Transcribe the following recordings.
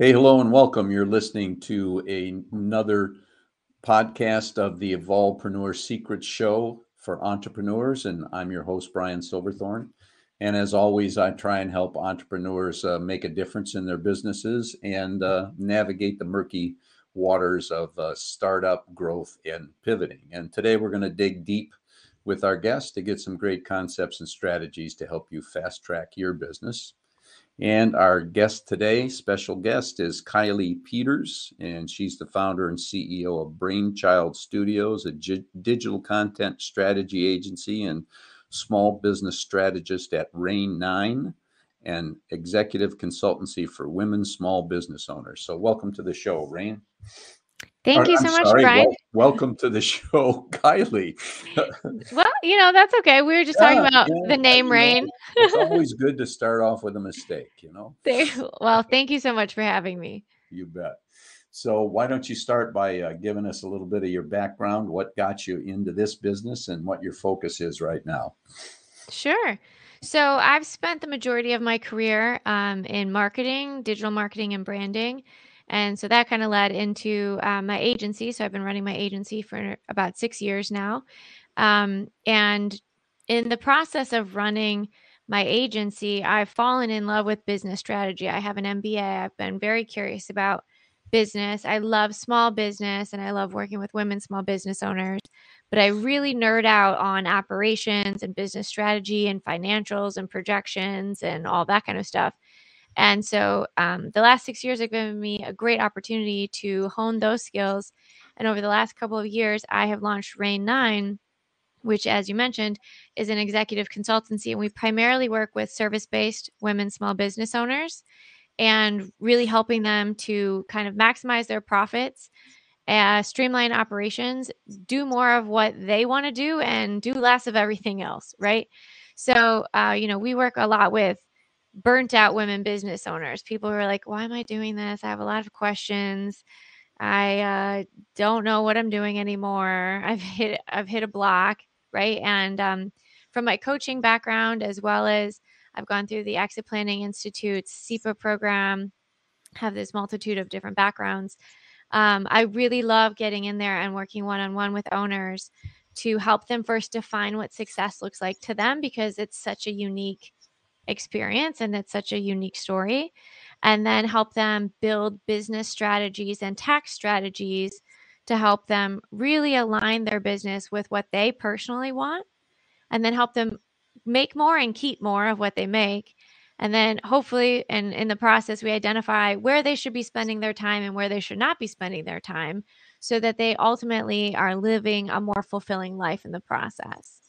Hey, hello, and welcome. You're listening to another podcast of the Evolvepreneur Secret Show for entrepreneurs, and I'm your host, Brian Silverthorne. And as always, I try and help entrepreneurs make a difference in their businesses and navigate the murky waters of startup growth and pivoting. And today we're going to dig deep with our guest to get some great concepts and strategies to help you fast track your business. And our guest today, special guest, is Kiley Peters, and she's the founder and CEO of Brainchild Studios, a digital content strategy agency and small business strategist at RAYNE IX, and executive consultancy for women small business owners. So welcome to the show, Rain. Thank you so much, Brian. Welcome to the show, Kiley. Well, that's okay. We were just talking about the name RAYNE. It's always good to start off with a mistake, Well, thank you so much for having me. You bet. So why don't you start by giving us a little bit of your background, what got you into this business and what your focus is right now? Sure. So I've spent the majority of my career in marketing, digital marketing and branding. And so that kind of led into my agency. So I've been running my agency for about 6 years now. And in the process of running my agency, I've fallen in love with business strategy. I have an MBA. I've been very curious about business. I love small business and I love working with women small business owners, but I really nerd out on operations and business strategy and financials and projections and all that kind of stuff. And so the last 6 years have given me a great opportunity to hone those skills. And over the last couple of years, I have launched RAYNE IX, which, as you mentioned, is an executive consultancy. And we primarily work with service-based women small business owners and really helping them to kind of maximize their profits, streamline operations, do more of what they want to do and do less of everything else, right? So, we work a lot with burnt out women business owners, people who are like, why am I doing this? I have a lot of questions. I don't know what I'm doing anymore. I've hit a block, right? And from my coaching background, as well as I've gone through the Exit Planning Institute's SEPA program, have this multitude of different backgrounds. I really love getting in there and working one-on-one with owners to help them first define what success looks like to them, because it's such a unique experience and it's such a unique story, and then help them build business strategies and tax strategies to help them really align their business with what they personally want, and then help them make more and keep more of what they make. And then hopefully, and in the process, we identify where they should be spending their time and where they should not be spending their time, so that they ultimately are living a more fulfilling life in the process.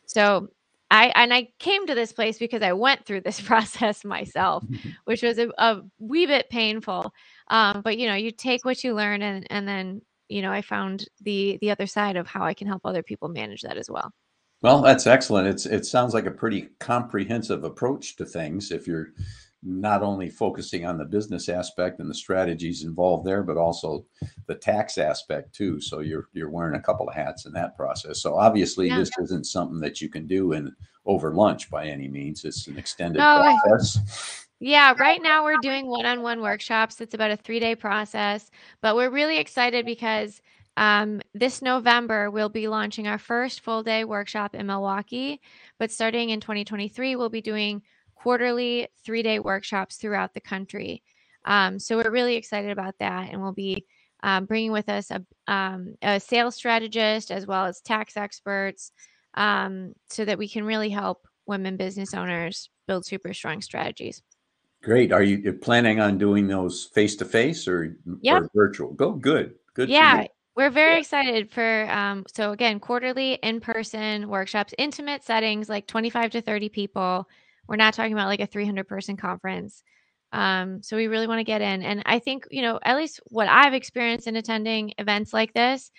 So I came to this place because I went through this process myself, which was a wee bit painful. But you take what you learn, and then I found the other side of how I can help other people manage that as well. Well, that's excellent. It sounds like a pretty comprehensive approach to things if you're not only focusing on the business aspect and the strategies involved there, but also the tax aspect too. So you're wearing a couple of hats in that process. So obviously this isn't something that you can do over lunch by any means. It's an extended process. Yeah, right now we're doing one-on-one workshops. It's about a 3-day process, but we're really excited because this November, we'll be launching our first full-day workshop in Milwaukee, but starting in 2023, we'll be doing quarterly 3-day workshops throughout the country. So we're really excited about that, and we'll be bringing with us a sales strategist as well as tax experts, so that we can really help women business owners build super strong strategies. Great. Are you planning on doing those face-to-face or virtual? Good. Yeah. We're very excited for, so again, quarterly in-person workshops, intimate settings, like 25 to 30 people. We're not talking about like a 300-person conference. So we really want to get in. And I think, at least what I've experienced in attending events like this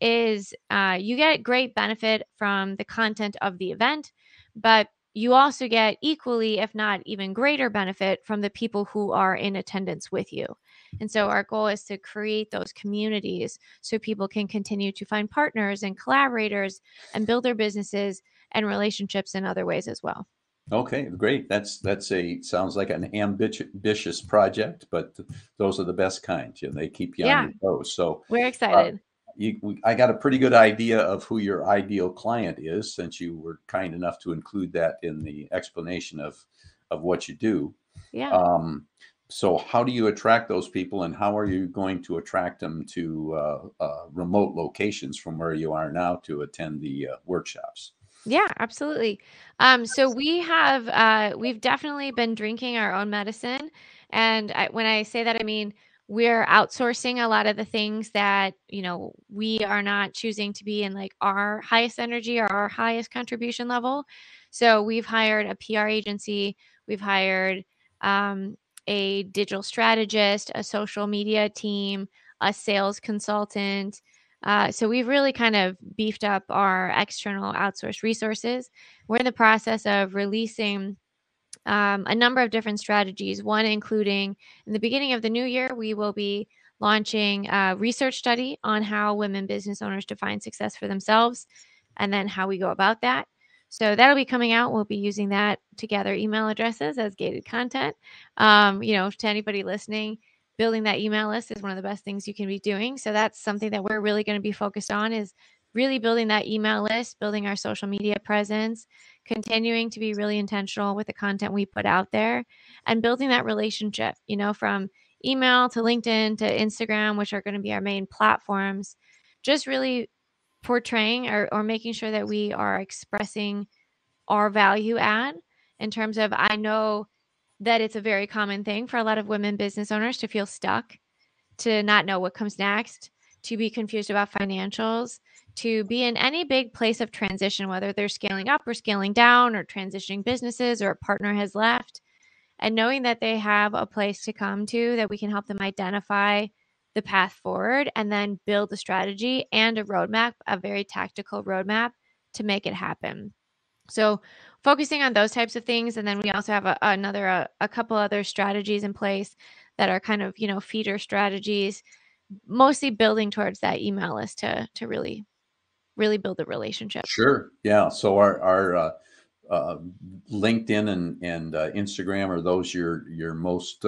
is you get great benefit from the content of the event, but you also get equally, if not even greater benefit from the people who are in attendance with you. And so our goal is to create those communities so people can continue to find partners and collaborators and build their businesses and relationships in other ways as well. Okay, great. Sounds like an ambitious project, but those are the best kind. They keep you on Yeah, your toes. So, we're uh, excited. I got a pretty good idea of who your ideal client is, since you were kind enough to include that in the explanation of what you do. Yeah. Um, so, how do you attract those people, and how are you going to attract them to remote locations from where you are now to attend the workshops? Yeah, absolutely. So we've definitely been drinking our own medicine. And when I say that, I mean, we're outsourcing a lot of the things that, we are not choosing to be in like our highest energy or our highest contribution level. So we've hired a PR agency, we've hired um, a digital strategist, a social media team, a sales consultant. So we've really kind of beefed up our external outsourced resources. We're in the process of releasing a number of different strategies, one including in the beginning of the new year, we will be launching a research study on how women business owners define success for themselves and then how we go about that. So that'll be coming out. We'll be using that to gather email addresses as gated content. To anybody listening, building that email list is one of the best things you can be doing. So that's something that we're really going to be focused on, is really building that email list, building our social media presence, continuing to be really intentional with the content we put out there, and building that relationship, from email to LinkedIn to Instagram, which are going to be our main platforms. Just really portraying or making sure that we are expressing our value add in terms of, I know that it's a very common thing for a lot of women business owners to feel stuck, to not know what comes next, to be confused about financials, to be in any big place of transition, whether they're scaling up or scaling down or transitioning businesses or a partner has left, and knowing that they have a place to come to, that we can help them identify the path forward and then build a strategy and a roadmap, a very tactical roadmap to make it happen. So focusing on those types of things. And then we also have a couple other strategies in place that are kind of, feeder strategies, mostly building towards that email list to really, really build the relationship. Sure. Yeah. So our uh, LinkedIn and Instagram, are those your most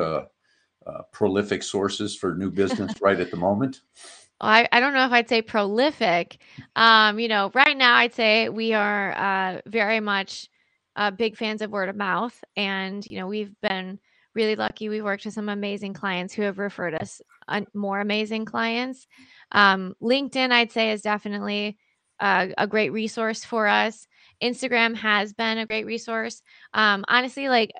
prolific sources for new business right at the moment? I don't know if I'd say prolific. Right now I'd say we are very much big fans of word of mouth. And, we've been really lucky. We've worked with some amazing clients who have referred us more amazing clients. LinkedIn, I'd say, is definitely a great resource for us. Instagram has been a great resource. Honestly, like,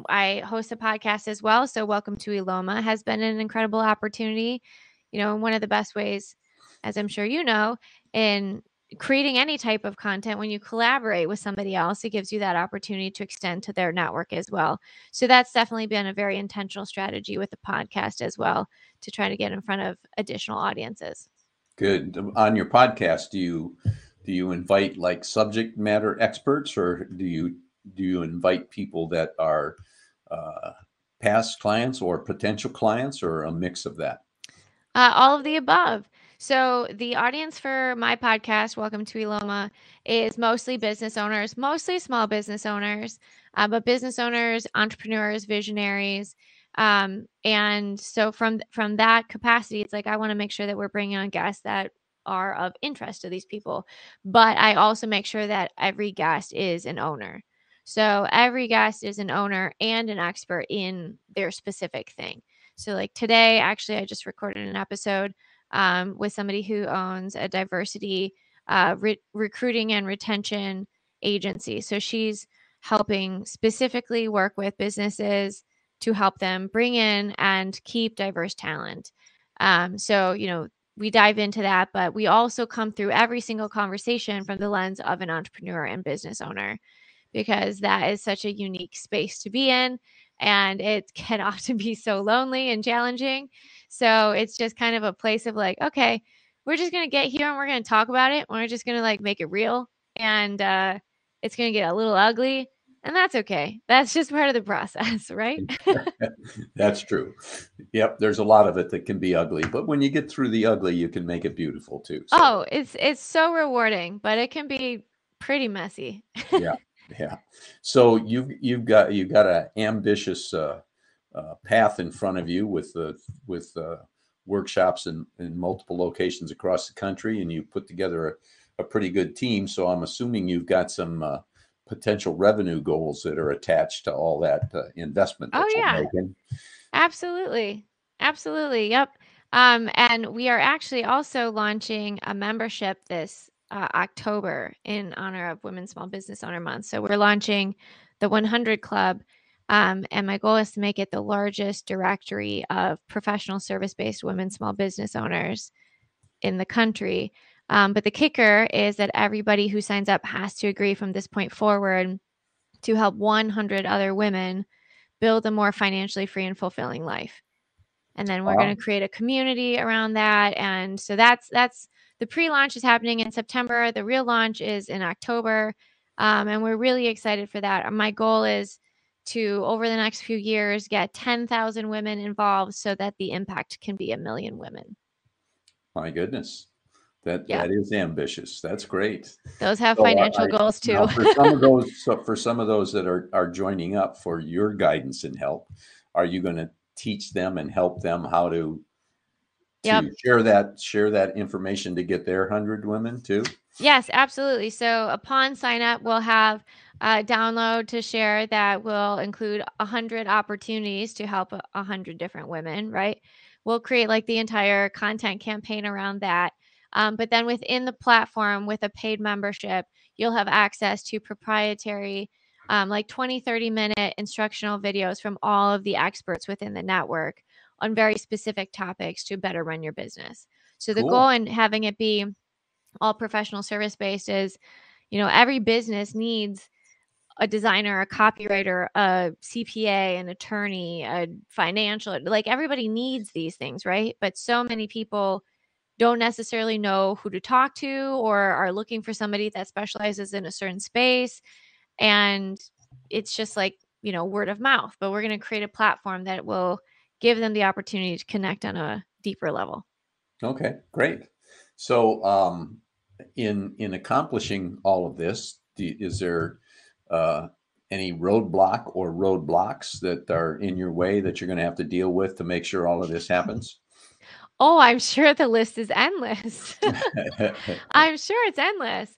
I host a podcast as well. So Welcome to Eloma has been an incredible opportunity. One of the best ways, as I'm sure you know, in creating any type of content, when you collaborate with somebody else, it gives you that opportunity to extend to their network as well. So that's definitely been a very intentional strategy with the podcast as well, to try to get in front of additional audiences. Good. On your podcast, do you invite like subject matter experts, or do you invite people that are uh, past clients or potential clients, or a mix of that? All of the above. So the audience for my podcast, Welcome to Eloma, is mostly business owners, mostly small business owners, but business owners, entrepreneurs, visionaries. And so from that capacity, it's like I want to make sure that we're bringing on guests that are of interest to these people. But I also make sure that every guest is an owner. So every guest is an owner and an expert in their specific thing. So, like today, actually, I just recorded an episode with somebody who owns a diversity recruiting and retention agency. So, she's helping specifically work with businesses to help them bring in and keep diverse talent. So, we dive into that, but we also come through every single conversation from the lens of an entrepreneur and business owner, because that is such a unique space to be in. And it can often be so lonely and challenging. So it's just kind of a place of like, okay, we're just going to get here and we're going to talk about it. We're just going to like make it real. And it's going to get a little ugly. And that's okay. That's just part of the process, right? That's true. Yep, there's a lot of it that can be ugly, but when you get through the ugly, you can make it beautiful too. So, Oh, it's so rewarding, but it can be pretty messy. yeah. Yeah. So you've got an ambitious path in front of you with workshops in multiple locations across the country, and you put together a pretty good team. So I'm assuming you've got some potential revenue goals that are attached to all that investment that Oh you're yeah, making. absolutely. Absolutely. Yep. And we are actually also launching a membership this October in honor of Women's Small Business Owner Month. So we're launching the 100 Club. And my goal is to make it the largest directory of professional service-based women small business owners in the country. But the kicker is that everybody who signs up has to agree from this point forward to help 100 other women build a more financially free and fulfilling life. And then we're going Wow. to create a community around that. And so that's the pre-launch is happening in September. The real launch is in October. And we're really excited for that. My goal is to, over the next few years, get 10,000 women involved so that the impact can be 1 million women. My goodness. That Yeah. that is ambitious. That's great. Those have So financial goals too. now for some of those that are joining up for your guidance and help, are you going to teach them and help them how to Yep. share that information to get their 100 women too? Yes, absolutely. So upon sign up, we'll have a download to share that will include 100 opportunities to help 100 different women, right? We'll create like the entire content campaign around that. But then within the platform with a paid membership, you'll have access to proprietary, like 20, 30-minute instructional videos from all of the experts within the network on very specific topics to better run your business. So the Cool. goal in having it be all professional service based is, every business needs a designer, a copywriter, a CPA, an attorney, a financial, like everybody needs these things, right? But so many people don't necessarily know who to talk to or are looking for somebody that specializes in a certain space. And it's just like, word of mouth. But we're going to create a platform that will give them the opportunity to connect on a deeper level. Okay, great. So, in accomplishing all of this, is there uh, any roadblock or roadblocks that are in your way that you're going to have to deal with to make sure all of this happens? Oh, I'm sure the list is endless. I'm sure it's endless.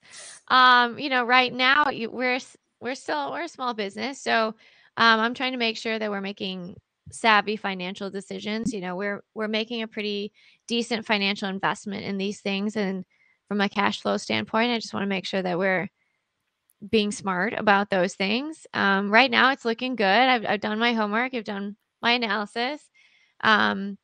Right now we're a small business, so I'm trying to make sure that we're making savvy financial decisions. We're making a pretty decent financial investment in these things, and from a cash flow standpoint, I just want to make sure that we're being smart about those things. Right now, it's looking good. I've done my homework. I've done my analysis. Um,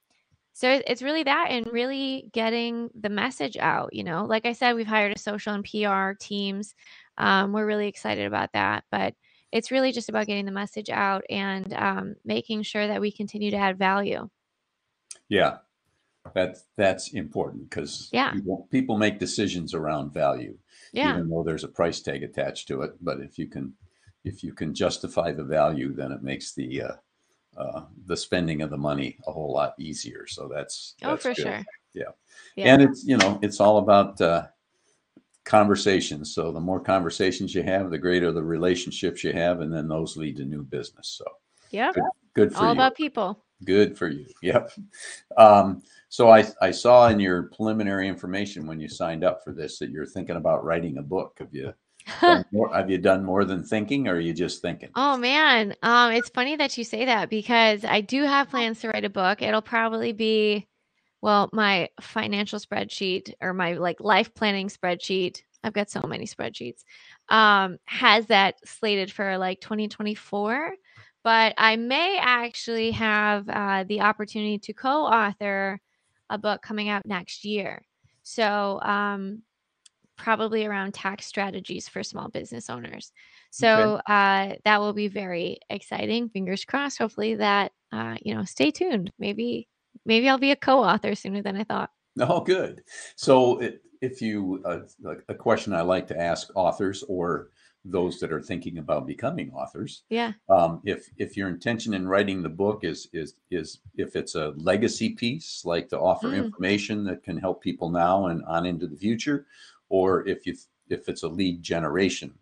so it's really that and really getting the message out. Like I said, we've hired a social and PR teams. We're really excited about that, but it's really just about getting the message out and making sure that we continue to add value. Yeah, that's important because Yeah. people make decisions around value, Yeah. even though there's a price tag attached to it. But if you can justify the value, then it makes the spending of the money a whole lot easier. So that's For good. sure. Yeah. Yeah. And it's all about conversations. So the more conversations you have, the greater the relationships you have, and then those lead to new business. So Yep. good for All you. about people. Good for you. Yep. So I saw in your preliminary information when you signed up for this that you're thinking about writing a book. Have you done more than thinking, or are you just thinking? Oh man. It's funny that you say that because I do have plans to write a book. It'll probably be, well, my financial spreadsheet or my like life planning spreadsheet. I've got so many spreadsheets. Has that slated for like 2024, but I may actually have the opportunity to co-author a book coming out next year. So, probably around tax strategies for small business owners. Okay. So that will be very exciting. Fingers crossed. Hopefully that, stay tuned. Maybe I'll be a co-author sooner than I thought. Oh, good. So if you a question I like to ask authors or those that are thinking about becoming authors, Yeah. if your intention in writing the book is if it's a legacy piece, like to offer Mm. information that can help people now and on into the future, or if it's a lead generation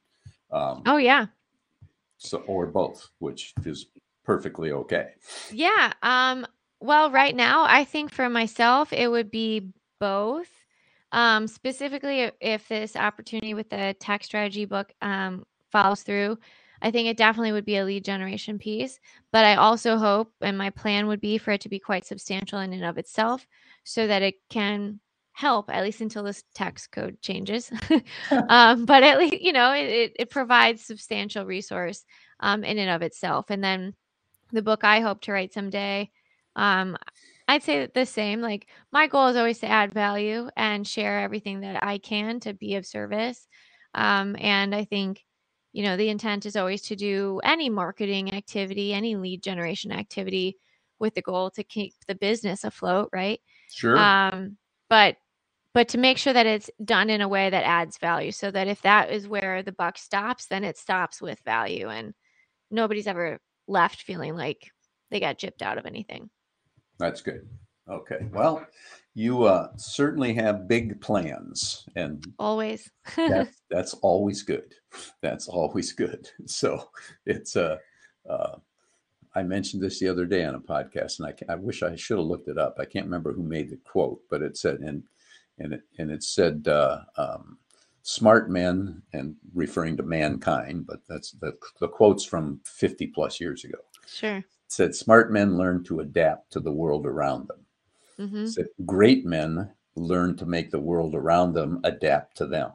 Oh, yeah. So, or both, which is perfectly okay. Yeah. Well, right now, I think for myself, it would be both. Specifically, if this opportunity with the tech strategy book follows through, I think it definitely would be a lead generation piece. But I also hope, and my plan would be for it to be quite substantial in and of itself, so that it can help at least until this tax code changes. But at least, it provides substantial resource in and of itself. And then the book I hope to write someday, um, I'd say the same. Like, my goal is always to add value and share everything that I can to be of service. And I think, the intent is always to do any marketing activity, any lead generation activity with the goal to keep the business afloat, right? Sure. Um, but but to make sure that it's done in a way that adds value, so that if that is where the buck stops, then it stops with value, and nobody's ever left feeling like they got gypped out of anything. That's good. Okay. Well, you certainly have big plans, and Always. that's always good. That's always good. So it's I mentioned this the other day on a podcast, and I wish I should have looked it up. I can't remember who made the quote, but it said, it said, smart men, and referring to mankind, but that's the quote's from 50 plus years ago. Sure. It said, smart men learn to adapt to the world around them. Mm-hmm. It said, great men learn to make the world around them adapt to them,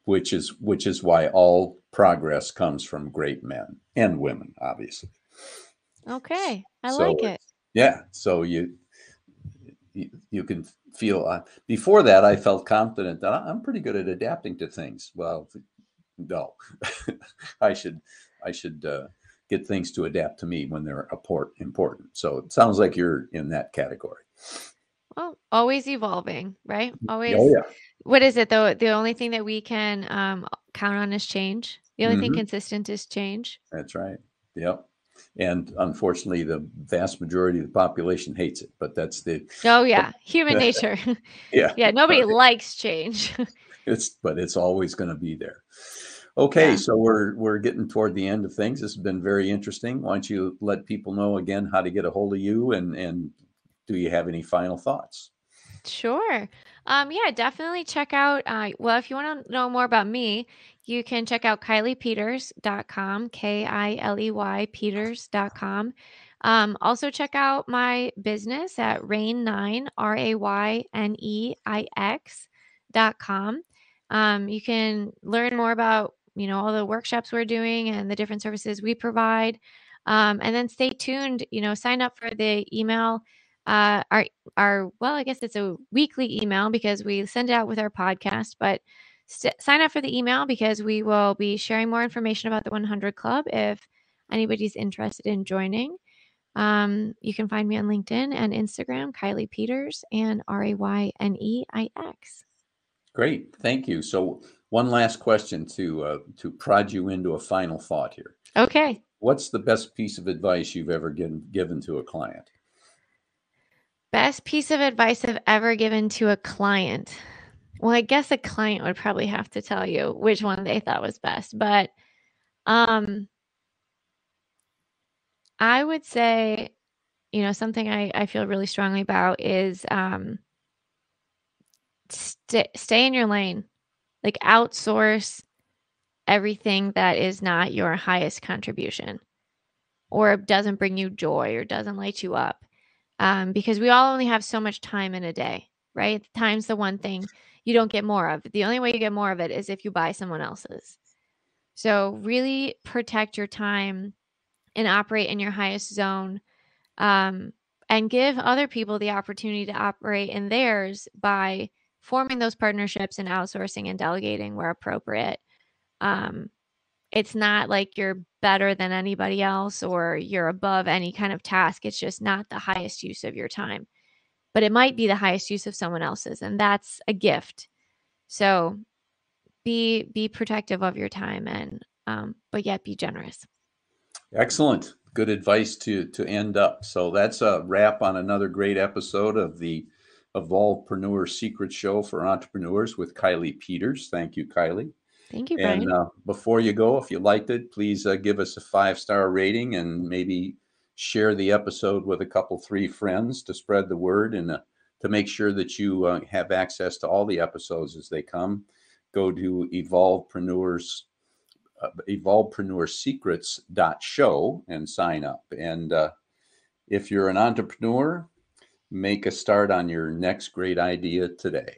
which is why all progress comes from great men and women, obviously. Okay. I So like it. yeah. So you can feel, before that, I felt confident that I'm pretty good at adapting to things. Well, no, I should get things to adapt to me when they're important. So it sounds like you're in that category. Well, always evolving, right? Always. Oh yeah. What is it though? The only thing that we can count on is change. The only thing Mm-hmm. consistent is change. That's right. Yep. And unfortunately, the vast majority of the population hates it, but that's Oh yeah, human nature. yeah. Yeah, nobody likes change. But it's always going to be there. Okay, so we're getting toward the end of things. This has been very interesting. Why don't you let people know again how to get a hold of you, and do you have any final thoughts? Sure. Yeah, definitely check out, well, if you want to know more about me, you can check out KileyPeters.com, Kiley Peters.com. Also check out my business at RAYNE IX, RAYNEIX.com. You can learn more about, all the workshops we're doing and the different services we provide. And then stay tuned, sign up for the email, well, I guess it's a weekly email because we send it out with our podcast, but sign up for the email because we will be sharing more information about the 100 Club if anybody's interested in joining. You can find me on LinkedIn and Instagram, Kiley Peters, and RAYNEIX. Great, thank you. So one last question to prod you into a final thought here. Okay. What's the best piece of advice you've ever given to a client? Best piece of advice I've ever given to a client. Well, I guess a client would probably have to tell you which one they thought was best, but I would say, something I feel really strongly about is stay in your lane. Like, outsource everything that is not your highest contribution or doesn't bring you joy or doesn't light you up. Because we all only have so much time in a day, right? Time's the one thing you don't get more of. The only way you get more of it is if you buy someone else's. So really protect your time and operate in your highest zone, and give other people the opportunity to operate in theirs by forming those partnerships and outsourcing and delegating where appropriate. It's not like you're better than anybody else or you're above any kind of task. It's just not the highest use of your time, but it might be the highest use of someone else's, and that's a gift. So be protective of your time, and but yet be generous. Excellent. Good advice to end up. So that's a wrap on another great episode of the Evolvepreneur Secret Show for Entrepreneurs with Kiley Peters. Thank you, Kiley. Thank you, And Brian. before you go, if you liked it, please give us a 5-star rating and maybe share the episode with a couple, 3 friends to spread the word and to make sure that you have access to all the episodes as they come. Go to evolvepreneursecrets.show and sign up. And if you're an entrepreneur, make a start on your next great idea today.